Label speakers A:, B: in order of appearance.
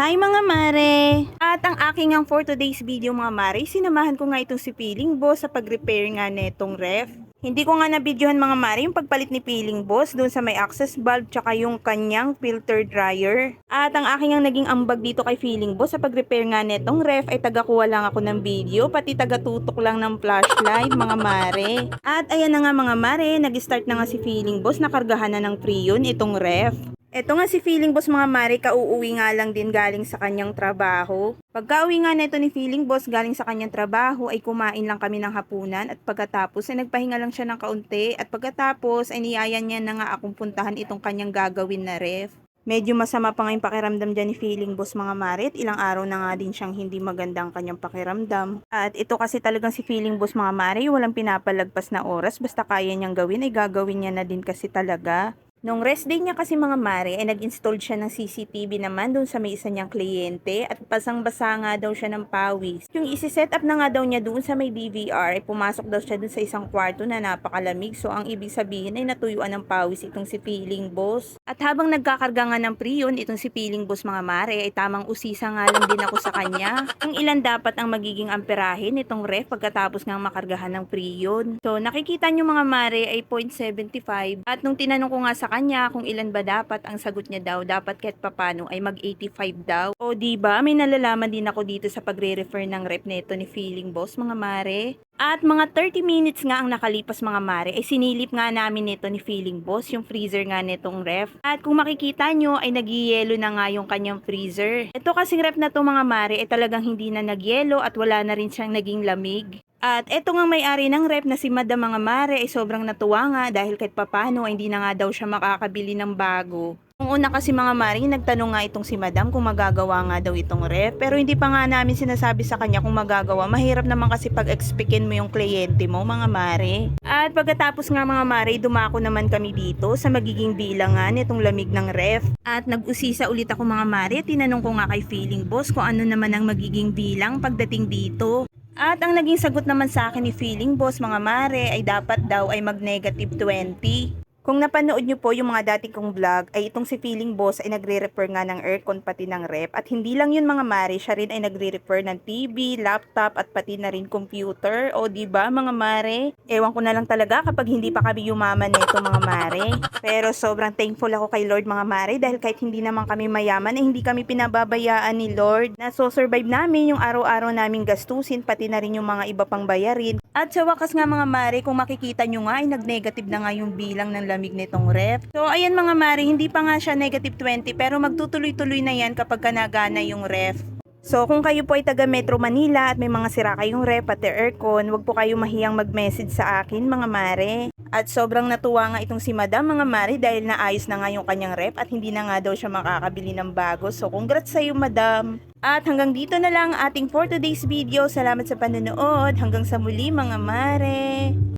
A: Hi mga mare! At ang aking ang for today's video mga mare, sinamahan ko nga itong si Feeling Boss sa pag-repair nga netong ref. Hindi ko nga na-videohan mga mare yung pagpalit ni Feeling Boss doon sa may access valve tsaka yung kanyang filter dryer. At ang aking ang naging ambag dito kay Feeling Boss sa pag-repair nga netong ref ay tagakuha lang ako ng video pati taga-tutok lang ng flashlight mga mare. At ayan na nga mga mare, nag-start na nga si Feeling Boss, nakargahan na ng Freon itong ref. Eto nga si Feeling Boss mga mare, kauuwi nga lang din galing sa kanyang trabaho. Pagka-uwi nga neto ni Feeling Boss galing sa kanyang trabaho ay kumain lang kami ng hapunan at pagkatapos ay nagpahinga lang siya ng kaunti at pagkatapos ay niyayan niya na nga akong puntahan itong kanyang gagawin na ref. Medyo masama pa nga yung pakiramdam dyan ni Feeling Boss mga mare at ilang araw na nga din siyang hindi magandang kanyang pakiramdam. At ito kasi talagang si Feeling Boss mga mare, walang pinapalagpas na oras, basta kaya niyang gawin ay gagawin niya na din kasi talaga. Nung rest day niya kasi mga mare ay nag-install siya ng CCTV naman doon sa may isa niyang kliyente at basang-basa nga daw siya ng pawis. Yung isi-set up na nga daw niya doon sa may DVR ay pumasok daw siya doon sa isang kwarto na napakalamig, so ang ibig sabihin ay natuyuan ng pawis itong si Feeling Boss. At habang nagkakarga nga ng Freon itong si Feeling Boss mga mare ay tamang usisa nga lang din ako sa kanya kung ilan dapat ang magiging amperahe nitong ref pagkatapos nga makargahan ng Freon. So nakikita nyo mga mare ay 0.75 at nung tinanong ko nga sa kanya kung ilan ba dapat, ang sagot niya daw dapat kahit papano ay mag 85 daw. O di ba may nalalaman din ako dito sa pagre-refer ng ref neto ni Feeling Boss mga mare. At mga 30 minutes nga ang nakalipas mga mare ay sinilip nga namin nito ni Feeling Boss yung freezer nga netong ref. At kung makikita nyo ay nagyelo na nga yung kanyang freezer. Ito kasing ref na to mga mare ay talagang hindi na nagyelo at wala na rin siyang naging lamig. At eto nga may-ari ng ref na si Madam mga mare ay sobrang natuwa nga dahil kahit papano ay hindi na nga daw siya makakabili ng bago. Nung una kasi mga mare, nagtanong nga itong si Madam kung magagawa nga daw itong ref, pero hindi pa nga namin sinasabi sa kanya kung magagawa. Mahirap naman kasi pag-expectin mo yung kliyente mo mga mare. At pagkatapos nga mga mare, dumako naman kami dito sa magiging bilangan nitong lamig ng ref. At nag-usisa ulit ako mga mare, tinanong ko nga kay Feeling Boss kung ano naman ang magiging bilang pagdating dito. At ang naging sagot naman sa akin ni Feeling Boss mga mare ay dapat daw ay mag negative 20. Kung napanood nyo po yung mga dati kong vlog ay itong si Feeling Boss ay nagre-repair nga ng aircon pati ng ref. At hindi lang yun mga mare, siya rin ay nagre-repair ng TV, laptop at pati na rin computer. O diba mga mare? Ewan ko na lang talaga kapag hindi pa kami yumaman nito mga mare. Pero sobrang thankful ako kay Lord mga mare dahil kahit hindi naman kami mayaman ay hindi kami pinababayaan ni Lord. Naso-survive namin yung araw-araw naming gastusin pati na rin yung mga iba pang bayarin. At sa wakas nga mga mare, kung makikita nyo nga ay nag-negative na nga yung bilang ng lamig nitong ref. So ayan mga mare, hindi pa nga siya negative 20 pero magtutuloy-tuloy na yan kapag nagana yung ref. So kung kayo po ay taga Metro Manila at may mga sira kayong ref at aircon, wag po kayo mahiyang mag-message sa akin mga mare. At sobrang natuwa nga itong si Madam mga mare dahil naayos na nga yung kanyang ref at hindi na nga daw siya makakabili ng bago. So congrats sa iyo Madam. At hanggang dito na lang ating for today's video. Salamat sa panonood. Hanggang sa muli mga mare.